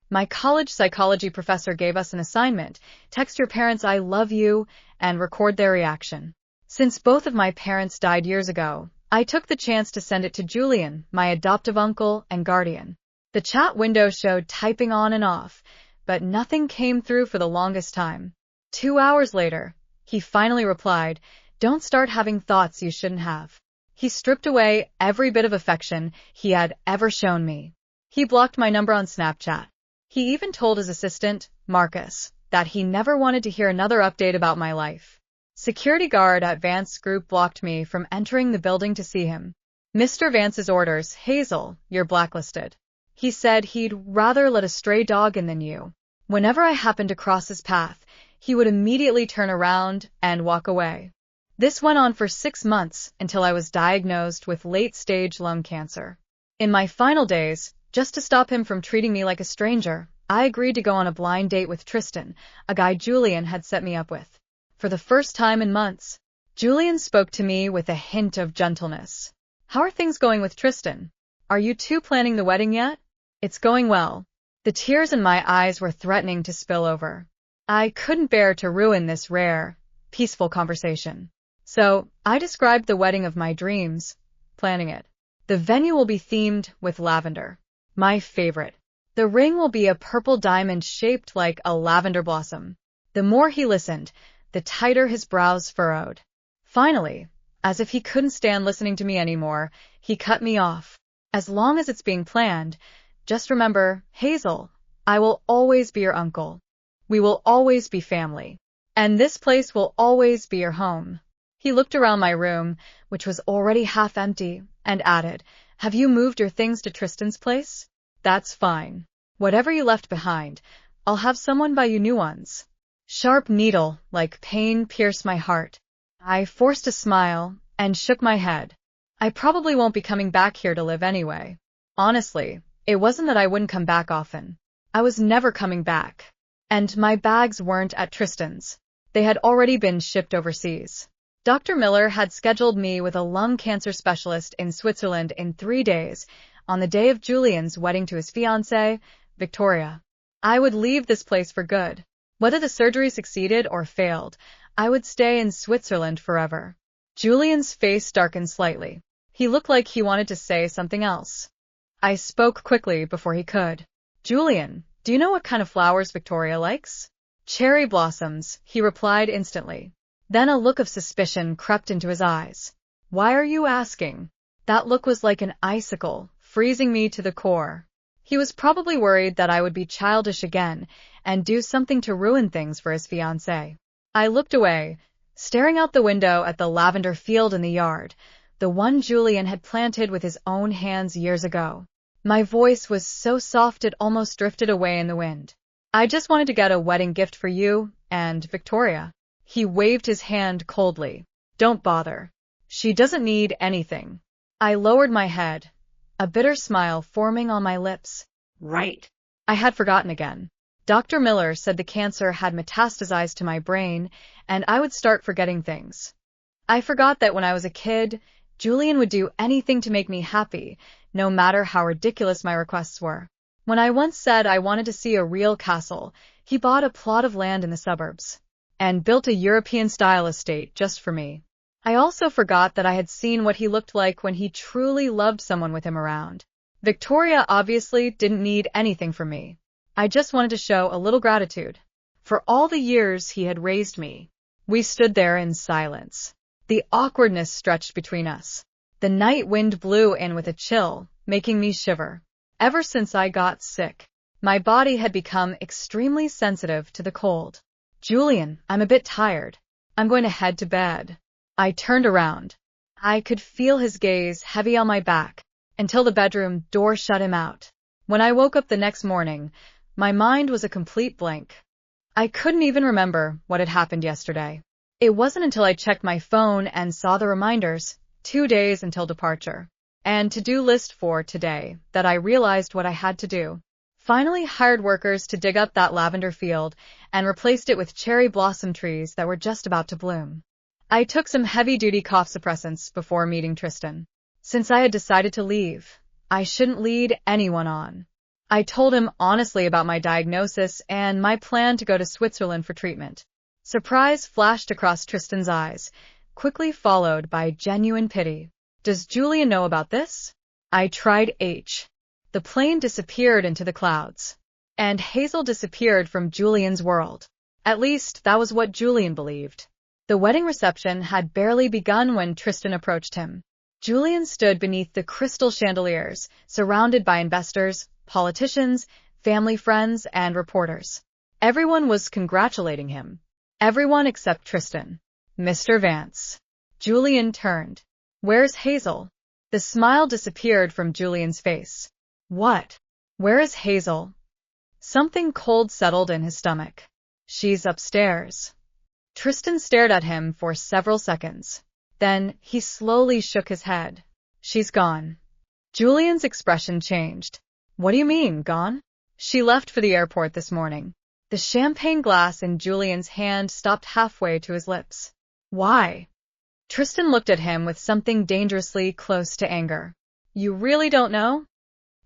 My college psychology professor gave us an assignment: text your parents "I love you" and record their reaction. Since both of my parents died years ago, I took the chance to send it to Julian, my adoptive uncle and guardian. The chat window showed typing on and off, but nothing came through for the longest time. 2 hours later, he finally replied, "Don't start having thoughts you shouldn't have." He stripped away every bit of affection he had ever shown me. He blocked my number on Snapchat. He even told his assistant, Marcus, that he never wanted to hear another update about my life. Security guard at Vance Group blocked me from entering the building to see him. Mr. Vance's orders: "Hazel, you're blacklisted." He said he'd rather let a stray dog in than you. Whenever I happened to cross his path, he would immediately turn around and walk away. This went on for 6 months until I was diagnosed with late-stage lung cancer. In my final days, just to stop him from treating me like a stranger, I agreed to go on a blind date with Tristan, a guy Julian had set me up with. For the first time in months, Julian spoke to me with a hint of gentleness. "How are things going with Tristan? Are you two planning the wedding yet?" "It's going well." The tears in my eyes were threatening to spill over. I couldn't bear to ruin this rare, peaceful conversation. So, I described the wedding of my dreams, planning it. The venue will be themed with lavender. My favorite. The ring will be a purple diamond shaped like a lavender blossom. The more he listened, the tighter his brows furrowed. Finally, as if he couldn't stand listening to me anymore, he cut me off. "As long as it's being planned, just remember, Hazel, I will always be your uncle. We will always be family. And this place will always be your home." He looked around my room, which was already half empty, and added, "Have you moved your things to Tristan's place? That's fine. Whatever you left behind, I'll have someone buy you new ones." Sharp needle, like pain, pierced my heart. I forced a smile and shook my head. I probably won't be coming back here to live anyway. Honestly, it wasn't that I wouldn't come back often. I was never coming back. And my bags weren't at Tristan's. They had already been shipped overseas. Dr. Miller had scheduled me with a lung cancer specialist in Switzerland in 3 days, on the day of Julian's wedding to his fiancée, Victoria. I would leave this place for good. Whether the surgery succeeded or failed, I would stay in Switzerland forever. Julian's face darkened slightly. He looked like he wanted to say something else. I spoke quickly before he could. "Julian, do you know what kind of flowers Victoria likes?" "Cherry blossoms," he replied instantly. Then a look of suspicion crept into his eyes. "Why are you asking?" That look was like an icicle, freezing me to the core. He was probably worried that I would be childish again and do something to ruin things for his fiancée. I looked away, staring out the window at the lavender field in the yard, the one Julian had planted with his own hands years ago. My voice was so soft it almost drifted away in the wind. "I just wanted to get a wedding gift for you and Victoria." He waved his hand coldly. "Don't bother. She doesn't need anything." I lowered my head, a bitter smile forming on my lips. Right. I had forgotten again. Dr. Miller said the cancer had metastasized to my brain, and I would start forgetting things. I forgot that when I was a kid, Julian would do anything to make me happy, no matter how ridiculous my requests were. When I once said I wanted to see a real castle, he bought a plot of land in the suburbs and built a European-style estate just for me. I also forgot that I had seen what he looked like when he truly loved someone with him around. Victoria obviously didn't need anything from me. I just wanted to show a little gratitude for all the years he had raised me. We stood there in silence. The awkwardness stretched between us. The night wind blew in with a chill, making me shiver. Ever since I got sick, my body had become extremely sensitive to the cold. "Julian, I'm a bit tired. I'm going to head to bed." I turned around. I could feel his gaze heavy on my back until the bedroom door shut him out. When I woke up the next morning, my mind was a complete blank. I couldn't even remember what had happened yesterday. It wasn't until I checked my phone and saw the reminders, 2 days until departure, and to-do list for today, that I realized what I had to do. Finally hired workers to dig up that lavender field and replaced it with cherry blossom trees that were just about to bloom. I took some heavy-duty cough suppressants before meeting Tristan. Since I had decided to leave, I shouldn't lead anyone on. I told him honestly about my diagnosis and my plan to go to Switzerland for treatment. Surprise flashed across Tristan's eyes, quickly followed by genuine pity. Does Julian know about this? I tried H. The plane disappeared into the clouds. And Hazel disappeared from Julian's world. At least, that was what Julian believed. The wedding reception had barely begun when Tristan approached him. Julian stood beneath the crystal chandeliers, surrounded by investors, politicians, family friends, and reporters. Everyone was congratulating him. Everyone except Tristan. Mr. Vance. Julian turned. Where's Hazel? The smile disappeared from Julian's face. What? Where is Hazel? Something cold settled in his stomach. She's upstairs. Tristan stared at him for several seconds. Then he slowly shook his head. She's gone. Julian's expression changed. What do you mean, gone? She left for the airport this morning. The champagne glass in Julian's hand stopped halfway to his lips. Why? Tristan looked at him with something dangerously close to anger. You really don't know?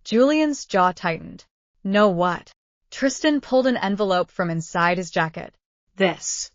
Julian's jaw tightened. Know what? Tristan pulled an envelope from inside his jacket. This.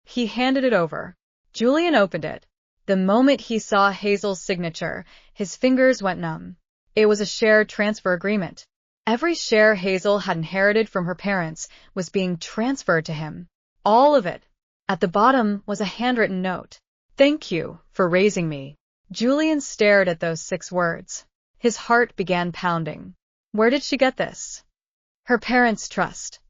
He handed it over. Julian opened it. The moment he saw Hazel's signature, his fingers went numb. It was a share transfer agreement. Every share Hazel had inherited from her parents was being transferred to him. All of it. At the bottom was a handwritten note. Thank you for raising me. Julian stared at those 6 words. His heart began pounding. Where did she get this? Her parents' trust.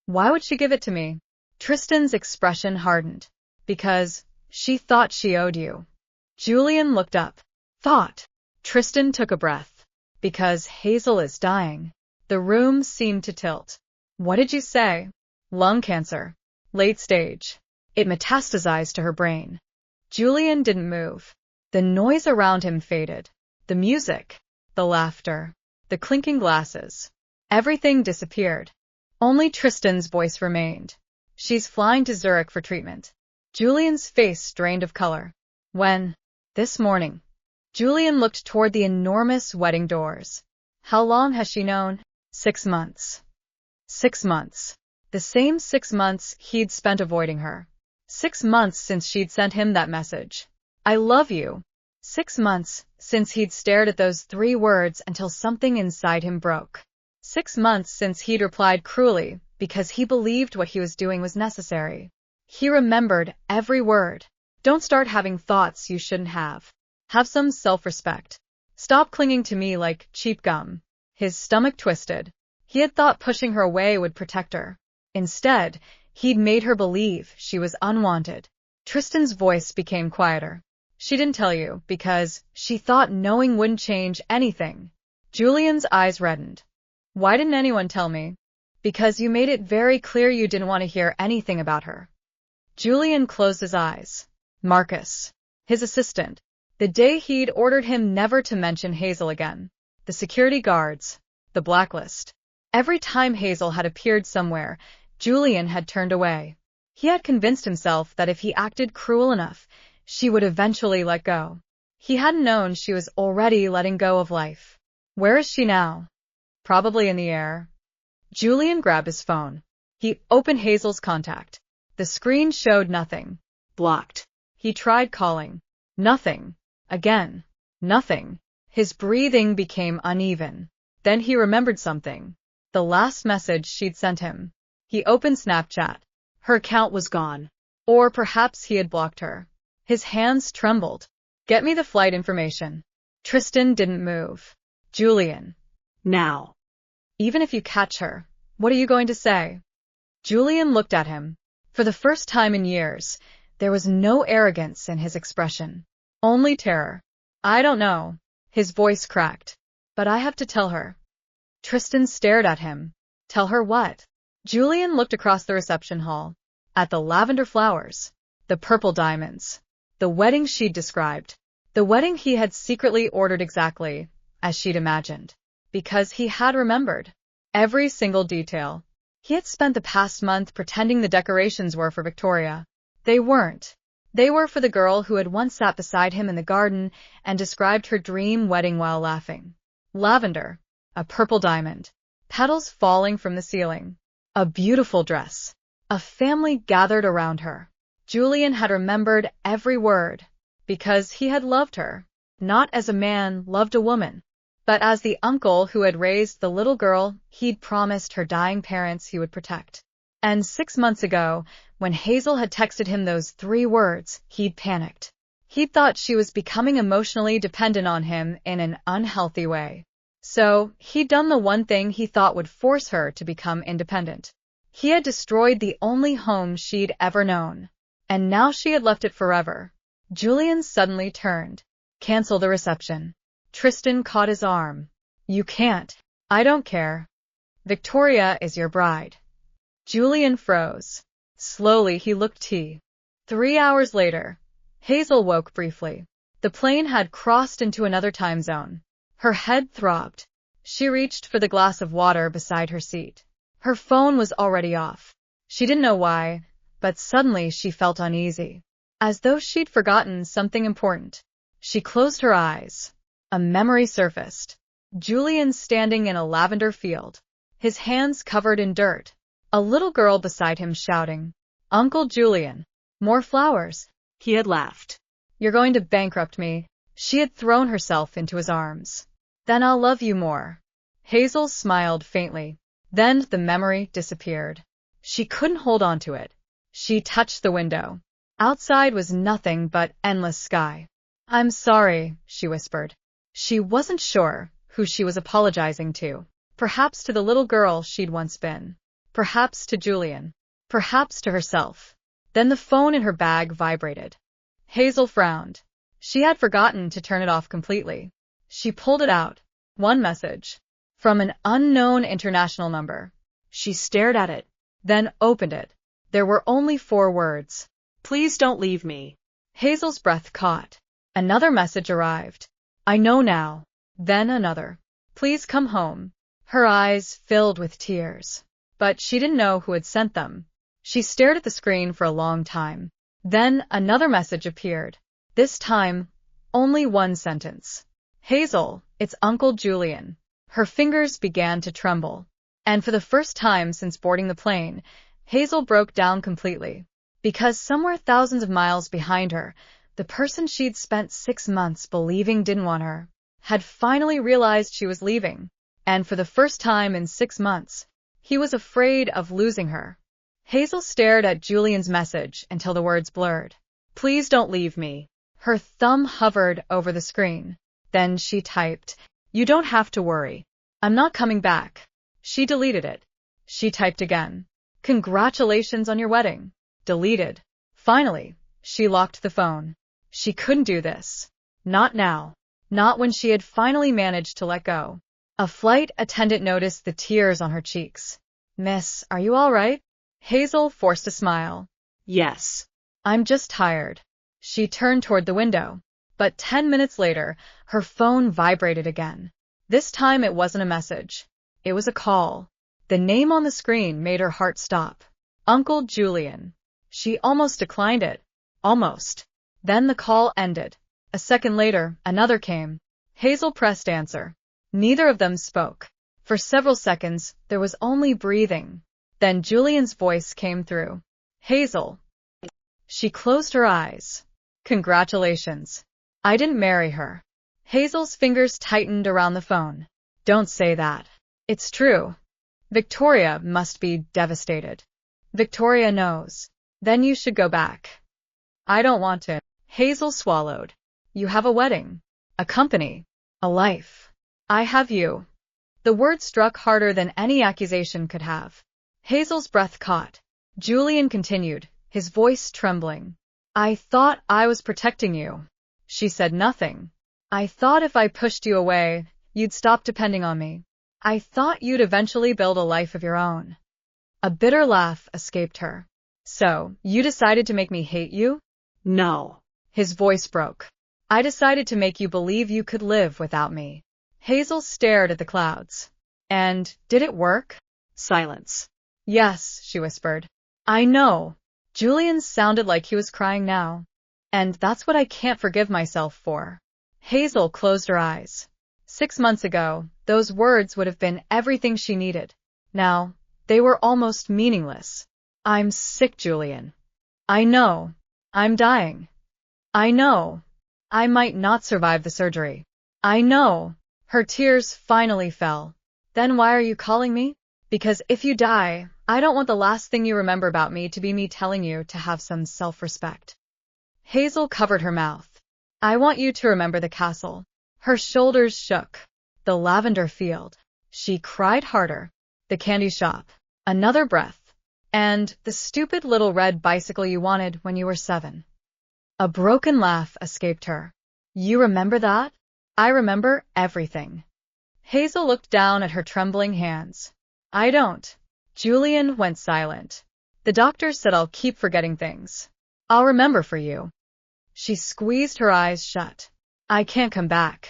Why would she give it to me? Tristan's expression hardened. Because she thought she owed you. Julian looked up. Thought. Tristan took a breath. Because Hazel is dying. The room seemed to tilt. What did you say? Lung cancer. Late stage. It metastasized to her brain. Julian didn't move. The noise around him faded. The music. The laughter. The clinking glasses. Everything disappeared. Only Tristan's voice remained. She's flying to Zurich for treatment. Julian's face drained of color. When? This morning. Julian looked toward the enormous wedding doors. How long has she known? 6 months. 6 months. The same 6 months he'd spent avoiding her. 6 months since she'd sent him that message. I love you. 6 months since he'd stared at those 3 words until something inside him broke. 6 months since he'd replied cruelly because he believed what he was doing was necessary. He remembered every word. Don't start having thoughts you shouldn't have. Have some self-respect. Stop clinging to me like cheap gum. His stomach twisted. He had thought pushing her away would protect her. Instead, he'd made her believe she was unwanted. Tristan's voice became quieter. She didn't tell you because she thought knowing wouldn't change anything. Julian's eyes reddened. Why didn't anyone tell me? Because you made it very clear you didn't want to hear anything about her. Julian closed his eyes. Marcus, his assistant. The day he'd ordered him never to mention Hazel again. The security guards. The blacklist. Every time Hazel had appeared somewhere, Julian had turned away. He had convinced himself that if he acted cruel enough, she would eventually let go. He hadn't known she was already letting go of life. Where is she now? Probably in the air. Julian grabbed his phone. He opened Hazel's contact. The screen showed nothing. Blocked. He tried calling. Nothing. Again. Nothing. His breathing became uneven. Then he remembered something. The last message she'd sent him. He opened Snapchat. Her account was gone. Or perhaps he had blocked her. His hands trembled. Get me the flight information. Tristan didn't move. Julian. Now. Even if you catch her, what are you going to say? Julian looked at him. For the first time in years, there was no arrogance in his expression. Only terror. I don't know. His voice cracked. But I have to tell her. Tristan stared at him. Tell her what? Julian looked across the reception hall. At the lavender flowers. The purple diamonds. The wedding she'd described. The wedding he had secretly ordered exactly as she'd imagined. Because he had remembered. Every single detail. He had spent the past month pretending the decorations were for Victoria. They weren't. They were for the girl who had once sat beside him in the garden and described her dream wedding while laughing. Lavender. A purple diamond. petals falling from the ceiling. A beautiful dress. A family gathered around her. Julian had remembered every word, because he had loved her, not as a man loved a woman, but as the uncle who had raised the little girl he'd promised her dying parents he would protect. And 6 months ago, when Hazel had texted him those 3 words, he'd panicked. He'd thought she was becoming emotionally dependent on him in an unhealthy way. So, he'd done the one thing he thought would force her to become independent. He had destroyed the only home she'd ever known. And now she had left it forever. Julian suddenly turned. Cancel the reception. Tristan caught his arm. You can't. I don't care. Victoria is your bride. Julian froze. Slowly he looked tea. 3 hours later, Hazel woke briefly. The plane had crossed into another time zone. Her head throbbed. She reached for the glass of water beside her seat. Her phone was already off. She didn't know why, but suddenly she felt uneasy, as though she'd forgotten something important. She closed her eyes. A memory surfaced. Julian standing in a lavender field, his hands covered in dirt. A little girl beside him shouting, Uncle Julian, more flowers. He had laughed. You're going to bankrupt me. She had thrown herself into his arms. Then I'll love you more. Hazel smiled faintly. Then the memory disappeared. She couldn't hold on to it. She touched the window. Outside was nothing but endless sky. I'm sorry, she whispered. She wasn't sure who she was apologizing to. Perhaps to the little girl she'd once been. Perhaps to Julian. Perhaps to herself. Then the phone in her bag vibrated. Hazel frowned. She had forgotten to turn it off completely. She pulled it out. One message. From an unknown international number. She stared at it, then opened it. There were only 4 words. Please don't leave me. Hazel's breath caught. Another message arrived. I know now. Then another. Please come home. Her eyes filled with tears. But she didn't know who had sent them. She stared at the screen for a long time. Then another message appeared. This time, only one sentence. Hazel, it's Uncle Julian. Her fingers began to tremble. And for the first time since boarding the plane, Hazel broke down completely. Because somewhere thousands of miles behind her, the person she'd spent 6 months believing didn't want her, had finally realized she was leaving. And for the first time in 6 months, he was afraid of losing her. Hazel stared at Julian's message until the words blurred. Please don't leave me. Her thumb hovered over the screen. Then she typed, You don't have to worry. I'm not coming back. She deleted it. She typed again. Congratulations on your wedding. Deleted. Finally, she locked the phone. She couldn't do this. Not now. Not when she had finally managed to let go. A flight attendant noticed the tears on her cheeks. Miss, are you all right? Hazel forced a smile. Yes. I'm just tired. She turned toward the window. But 10 minutes later, her phone vibrated again. This time it wasn't a message. It was a call. The name on the screen made her heart stop. Uncle Julian. She almost declined it. Almost. Then the call ended. A second later, another came. Hazel pressed answer. Neither of them spoke. For several seconds, there was only breathing. Then Julian's voice came through. Hazel. She closed her eyes. Congratulations. I didn't marry her. Hazel's fingers tightened around the phone. Don't say that. It's true. Victoria must be devastated. Victoria knows. Then you should go back. I don't want to. Hazel swallowed. You have a wedding. A company. A life. I have you. The word struck harder than any accusation could have. Hazel's breath caught. Julian continued, his voice trembling. I thought I was protecting you. She said nothing. I thought if I pushed you away, you'd stop depending on me. I thought you'd eventually build a life of your own. A bitter laugh escaped her. So, you decided to make me hate you? No. His voice broke. I decided to make you believe you could live without me. Hazel stared at the clouds. And, did it work? Silence. Yes, she whispered. I know. Julian sounded like he was crying now. And that's what I can't forgive myself for. Hazel closed her eyes. 6 months ago, those words would have been everything she needed. Now, they were almost meaningless. I'm sick, Julian. I know. I'm dying. I know. I might not survive the surgery. I know. Her tears finally fell. Then why are you calling me? Because if you die, I don't want the last thing you remember about me to be me telling you to have some self-respect. Hazel covered her mouth. I want you to remember the castle. Her shoulders shook. The lavender field. She cried harder. The candy shop. Another breath. And the stupid little red bicycle you wanted when you were 7. A broken laugh escaped her. You remember that? I remember everything. Hazel looked down at her trembling hands. I don't. Julian went silent. The doctor said I'll keep forgetting things. I'll remember for you. She squeezed her eyes shut. I can't come back.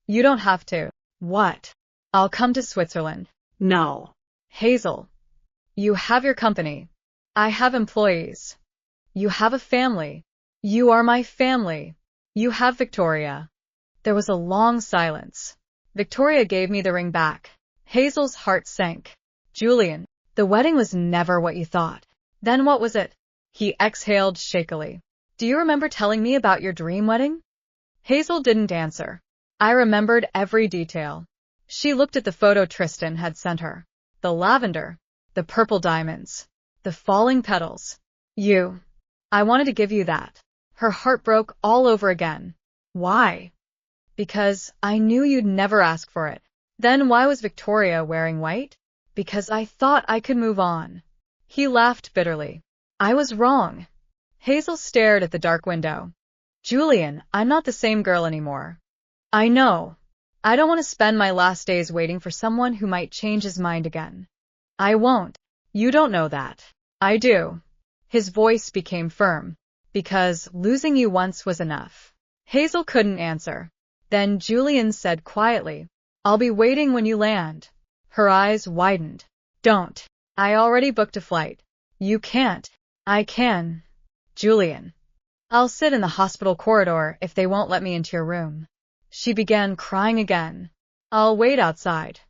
You don't have to. What? I'll come to Switzerland. No. Hazel. You have your company. I have employees. You have a family. You are my family. You have Victoria. There was a long silence. Victoria gave me the ring back. Hazel's heart sank. Julian, the wedding was never what you thought. Then what was it? He exhaled shakily. Do you remember telling me about your dream wedding? Hazel didn't answer. I remembered every detail. She looked at the photo Tristan had sent her. The lavender, the purple diamonds, the falling petals. I wanted to give you that. Her heart broke all over again. Why? Because I knew you'd never ask for it. Then why was Victoria wearing white? Because I thought I could move on. He laughed bitterly. I was wrong. Hazel stared at the dark window. Julian, I'm not the same girl anymore. I know. I don't want to spend my last days waiting for someone who might change his mind again. I won't. You don't know that. I do. His voice became firm. Because losing you once was enough. Hazel couldn't answer. Then Julian said quietly, I'll be waiting when you land. Her eyes widened. Don't. I already booked a flight. You can't. I can. Julian. I'll sit in the hospital corridor if they won't let me into your room. She began crying again. I'll wait outside.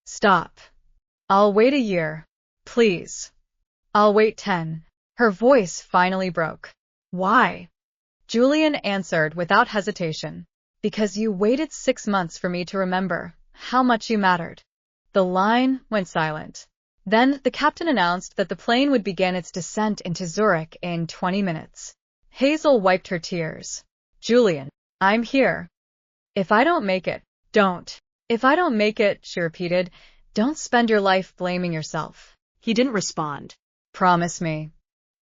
Stop. I'll wait a year. Please. I'll wait 10. Her voice finally broke. Why? Julian answered without hesitation. Because you waited 6 months for me to remember how much you mattered. The line went silent. Then the captain announced that the plane would begin its descent into Zurich in 20 minutes. Hazel wiped her tears. Julian, I'm here. If I don't make it, don't. If I don't make it, she repeated, don't spend your life blaming yourself. He didn't respond. Promise me.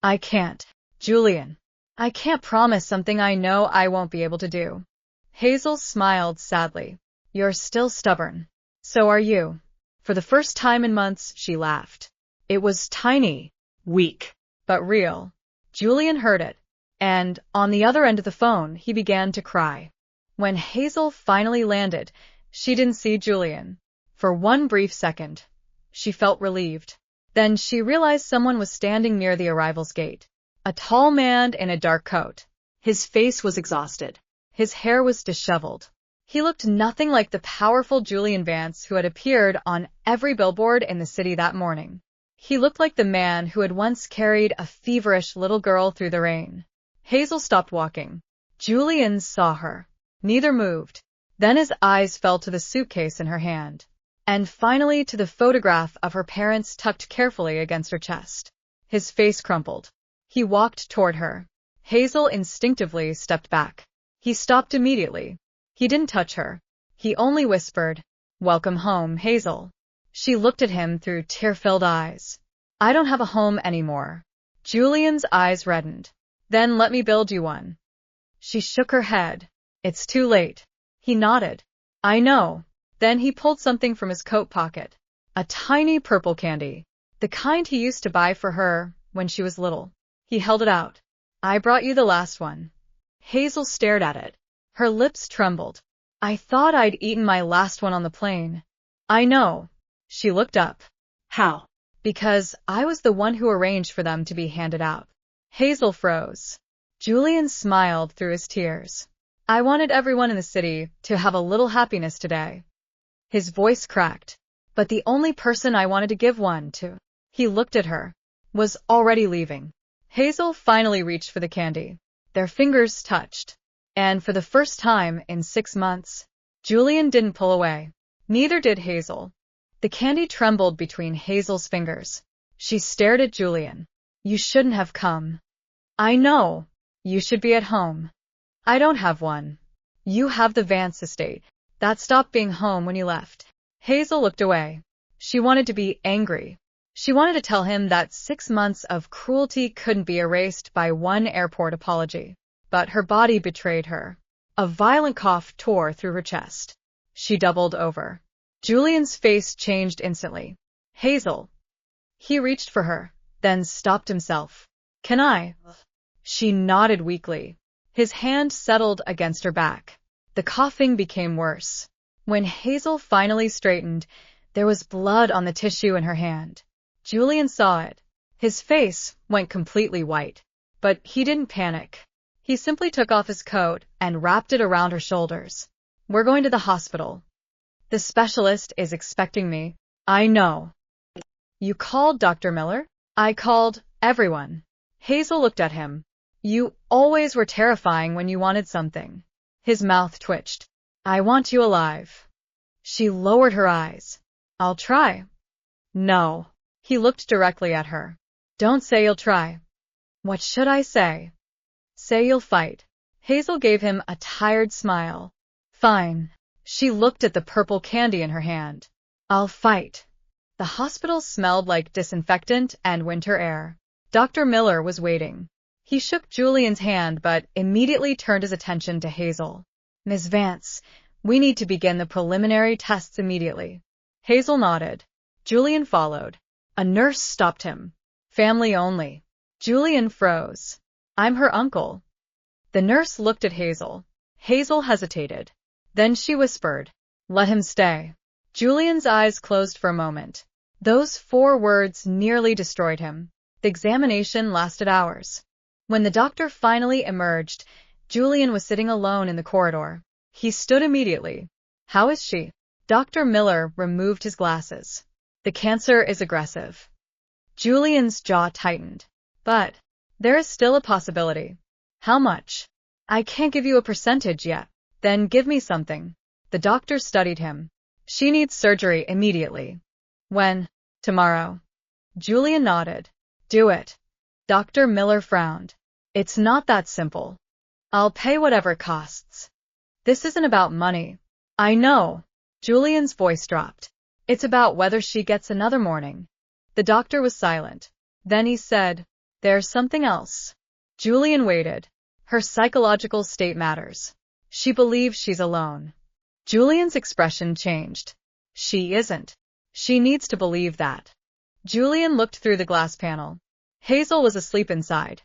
I can't. Julian, I can't promise something I know I won't be able to do. Hazel smiled sadly. You're still stubborn. So are you. For the first time in months, she laughed. It was tiny, weak, but real. Julian heard it, and on the other end of the phone, he began to cry. When Hazel finally landed, she didn't see Julian. For one brief second, she felt relieved. Then she realized someone was standing near the arrivals gate. A tall man in a dark coat. His face was exhausted. His hair was disheveled. He looked nothing like the powerful Julian Vance who had appeared on every billboard in the city that morning. He looked like the man who had once carried a feverish little girl through the rain. Hazel stopped walking. Julian saw her. Neither moved. Then his eyes fell to the suitcase in her hand. And finally to the photograph of her parents tucked carefully against her chest. His face crumpled. He walked toward her. Hazel instinctively stepped back. He stopped immediately. He didn't touch her. He only whispered, Welcome home, Hazel. She looked at him through tear-filled eyes. I don't have a home anymore. Julian's eyes reddened. Then let me build you one. She shook her head. It's too late. He nodded. I know. Then he pulled something from his coat pocket. A tiny purple candy. The kind he used to buy for her when she was little. He held it out. I brought you the last one. Hazel stared at it. Her lips trembled. I thought I'd eaten my last one on the plane. I know. She looked up. How? Because I was the one who arranged for them to be handed out. Hazel froze. Julian smiled through his tears. I wanted everyone in the city to have a little happiness today. His voice cracked. But the only person I wanted to give one to, he looked at her, was already leaving. Hazel finally reached for the candy. Their fingers touched. And for the first time in 6 months, Julian didn't pull away. Neither did Hazel. The candy trembled between Hazel's fingers. She stared at Julian. You shouldn't have come. I know. You should be at home. I don't have one. You have the Vance estate. That stopped being home when you left. Hazel looked away. She wanted to be angry. She wanted to tell him that 6 months of cruelty couldn't be erased by one airport apology. But her body betrayed her. A violent cough tore through her chest. She doubled over. Julian's face changed instantly. Hazel. He reached for her, then stopped himself. Can I? She nodded weakly. His hand settled against her back. The coughing became worse. When Hazel finally straightened, there was blood on the tissue in her hand. Julian saw it. His face went completely white. But he didn't panic. He simply took off his coat and wrapped it around her shoulders. We're going to the hospital. The specialist is expecting me. I know. You called Dr. Miller? I called everyone. Hazel looked at him. You always were terrifying when you wanted something. His mouth twitched. I want you alive. She lowered her eyes. I'll try. No. He looked directly at her. Don't say you'll try. What should I say? Say you'll fight. Hazel gave him a tired smile. Fine. She looked at the purple candy in her hand. I'll fight. The hospital smelled like disinfectant and winter air. Dr. Miller was waiting. He shook Julian's hand but immediately turned his attention to Hazel. Ms. Vance, we need to begin the preliminary tests immediately. Hazel nodded. Julian followed. A nurse stopped him. Family only. Julian froze. I'm her uncle. The nurse looked at Hazel. Hazel hesitated. Then she whispered, let him stay. Julian's eyes closed for a moment. Those 4 words nearly destroyed him. The examination lasted hours. When the doctor finally emerged, Julian was sitting alone in the corridor. He stood immediately. How is she? Dr. Miller removed his glasses. The cancer is aggressive. Julian's jaw tightened. But there is still a possibility. How much? I can't give you a percentage yet. Then give me something. The doctor studied him. She needs surgery immediately. When? Tomorrow. Julian nodded. Do it. Dr. Miller frowned. It's not that simple. I'll pay whatever it costs. This isn't about money. I know. Julian's voice dropped. It's about whether she gets another morning. The doctor was silent. Then he said, there's something else. Julian waited. Her psychological state matters. She believes she's alone. Julian's expression changed. She isn't. She needs to believe that. Julian looked through the glass panel. Hazel was asleep inside.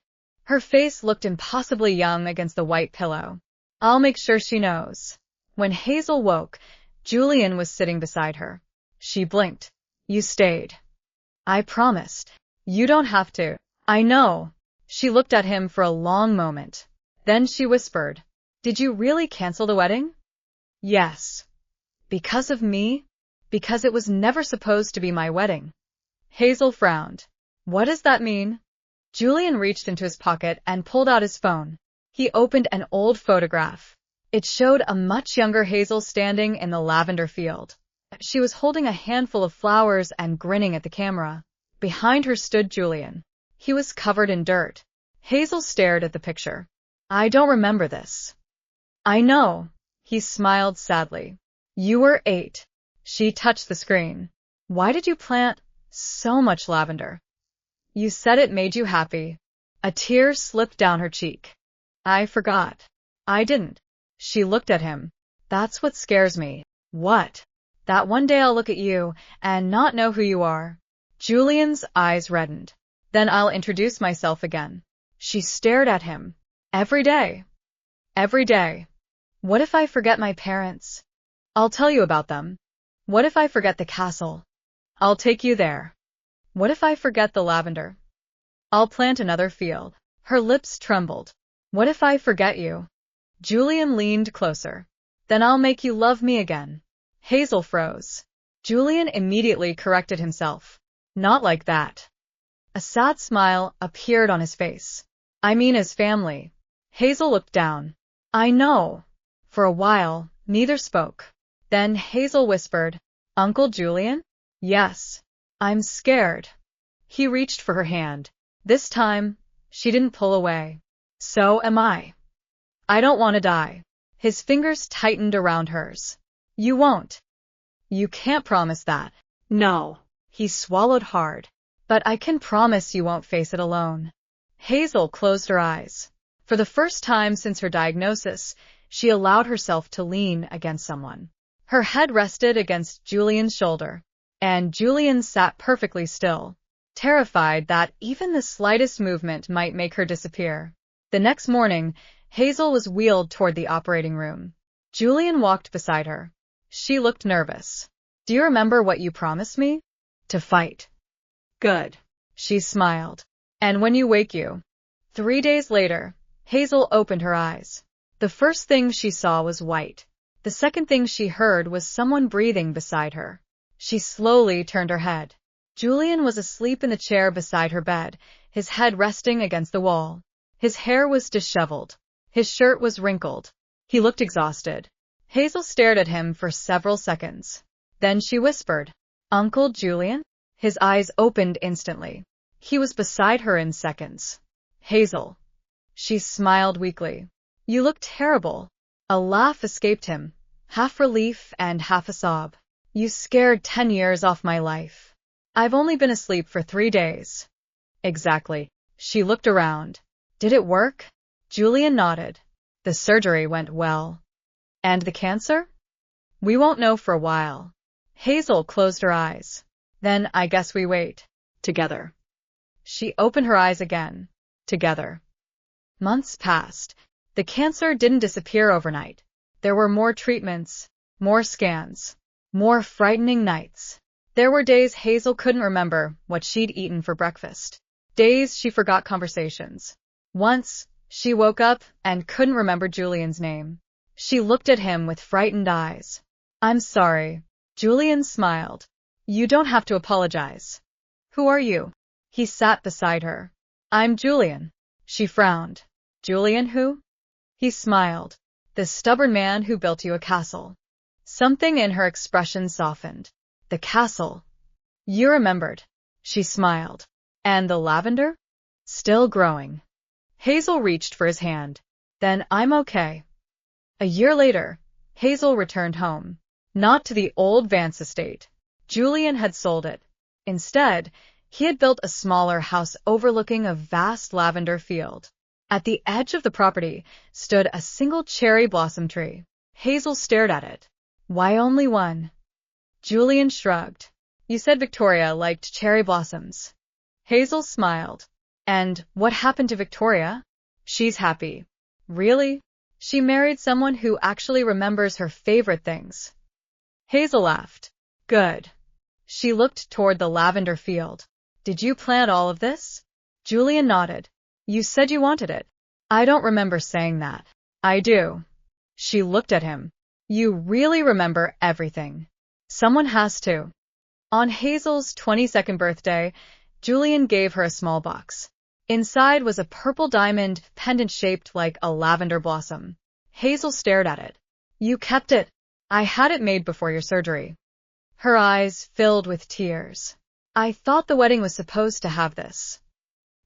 Her face looked impossibly young against the white pillow. I'll make sure she knows. When Hazel woke, Julian was sitting beside her. She blinked. You stayed. I promised. You don't have to. I know. She looked at him for a long moment. Then she whispered, did you really cancel the wedding? Yes. Because of me? Because it was never supposed to be my wedding. Hazel frowned. What does that mean? Julian reached into his pocket and pulled out his phone. He opened an old photograph. It showed a much younger Hazel standing in the lavender field. She was holding a handful of flowers and grinning at the camera. Behind her stood Julian. He was covered in dirt. Hazel stared at the picture. I don't remember this. I know. He smiled sadly. You were 8. She touched the screen. Why did you plant so much lavender? You said it made you happy. A tear slipped down her cheek. I forgot. I didn't. She looked at him. That's what scares me. What? That one day I'll look at you and not know who you are. Julian's eyes reddened. Then I'll introduce myself again. She stared at him. Every day. Every day. What if I forget my parents? I'll tell you about them. What if I forget the castle? I'll take you there. What if I forget the lavender? I'll plant another field. Her lips trembled. What if I forget you? Julian leaned closer. Then I'll make you love me again. Hazel froze. Julian immediately corrected himself. Not like that. A sad smile appeared on his face. I mean as family. Hazel looked down. I know. For a while, neither spoke. Then Hazel whispered, Uncle Julian? Yes. I'm scared. He reached for her hand. This time, she didn't pull away. So am I. I don't want to die. His fingers tightened around hers. You won't. You can't promise that. No. He swallowed hard. But I can promise you won't face it alone. Hazel closed her eyes. For the first time since her diagnosis, she allowed herself to lean against someone. Her head rested against Julian's shoulder, and Julian sat perfectly still, terrified that even the slightest movement might make her disappear. The next morning, Hazel was wheeled toward the operating room. Julian walked beside her. She looked nervous. Do you remember what you promised me? To fight. Good. She smiled. And when you wake you. 3 days later, Hazel opened her eyes. The first thing she saw was white. The second thing she heard was someone breathing beside her. She slowly turned her head. Julian was asleep in the chair beside her bed, his head resting against the wall. His hair was disheveled. His shirt was wrinkled. He looked exhausted. Hazel stared at him for several seconds. Then she whispered, Uncle Julian? His eyes opened instantly. He was beside her in seconds. Hazel. She smiled weakly. You look terrible. A laugh escaped him, half relief and half a sob. You scared 10 years off my life. I've only been asleep for 3 days. Exactly. She looked around. Did it work? Julian nodded. The surgery went well. And the cancer? We won't know for a while. Hazel closed her eyes. Then I guess we wait. Together. She opened her eyes again. Together. Months passed. The cancer didn't disappear overnight. There were more treatments, more scans, more frightening nights. There were days Hazel couldn't remember what she'd eaten for breakfast. Days she forgot conversations. Once, she woke up and couldn't remember Julian's name. She looked at him with frightened eyes. I'm sorry. Julian smiled. You don't have to apologize. Who are you? He sat beside her. I'm Julian. She frowned. Julian who? He smiled. The stubborn man who built you a castle. Something in her expression softened. The castle. You remembered. She smiled. And the lavender? Still growing. Hazel reached for his hand. Then I'm okay. A year later, Hazel returned home. Not to the old Vance estate. Julian had sold it. Instead, he had built a smaller house overlooking a vast lavender field. At the edge of the property stood a single cherry blossom tree. Hazel stared at it. Why only one? Julian shrugged. You said Victoria liked cherry blossoms. Hazel smiled. And what happened to Victoria? She's happy. Really? She married someone who actually remembers her favorite things. Hazel laughed. Good. She looked toward the lavender field. Did you plant all of this? Julian nodded. You said you wanted it. I don't remember saying that. I do. She looked at him. You really remember everything. Someone has to. On Hazel's 22nd birthday, Julian gave her a small box. Inside was a purple diamond pendant shaped like a lavender blossom. Hazel stared at it. You kept it. I had it made before your surgery. Her eyes filled with tears. I thought the wedding was supposed to have this.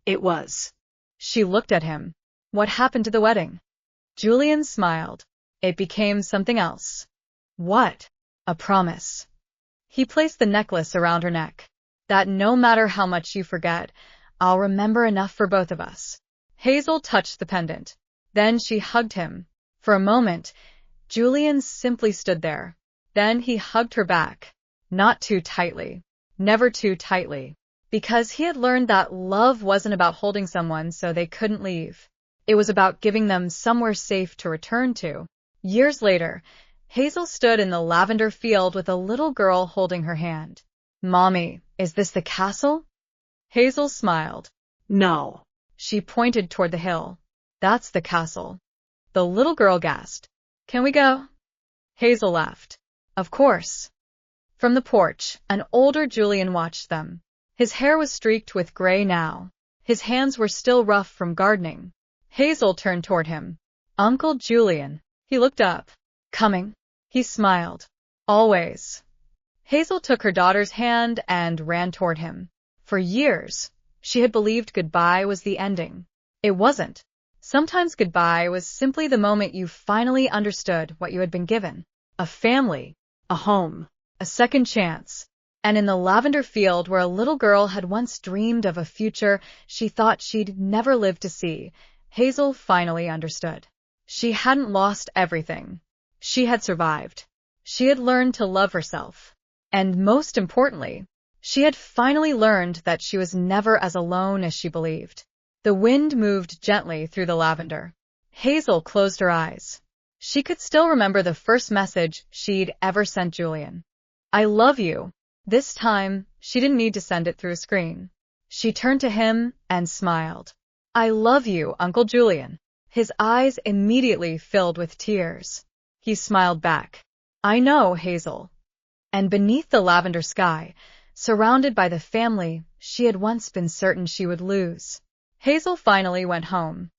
It was. She looked at him. What happened to the wedding? Julian smiled. It became something else. What? A promise. He placed the necklace around her neck. That no matter how much you forget, I'll remember enough for both of us. Hazel touched the pendant. Then she hugged him. For a moment, Julian simply stood there. Then he hugged her back. Not too tightly. Never too tightly. Because he had learned that love wasn't about holding someone so they couldn't leave. It was about giving them somewhere safe to return to. Years later, Hazel stood in the lavender field with a little girl holding her hand. Mommy, is this the castle? Hazel smiled. No. She pointed toward the hill. That's the castle. The little girl gasped. Can we go? Hazel laughed. Of course. From the porch, an older Julian watched them. His hair was streaked with gray now. His hands were still rough from gardening. Hazel turned toward him. Uncle Julian. He looked up. Coming? He smiled. Always. Hazel took her daughter's hand and ran toward him. For years, she had believed goodbye was the ending. It wasn't. Sometimes goodbye was simply the moment you finally understood what you had been given. A family, a home, a second chance. And in the lavender field where a little girl had once dreamed of a future she thought she'd never live to see, Hazel finally understood. She hadn't lost everything. She had survived. She had learned to love herself. And most importantly, she had finally learned that she was never as alone as she believed. The wind moved gently through the lavender. Hazel closed her eyes. She could still remember the first message she'd ever sent Julian. I love you. This time, she didn't need to send it through a screen. She turned to him and smiled. I love you, Uncle Julian. His eyes immediately filled with tears. He smiled back. I know, Hazel. And beneath the lavender sky, surrounded by the family she had once been certain she would lose, Hazel finally went home.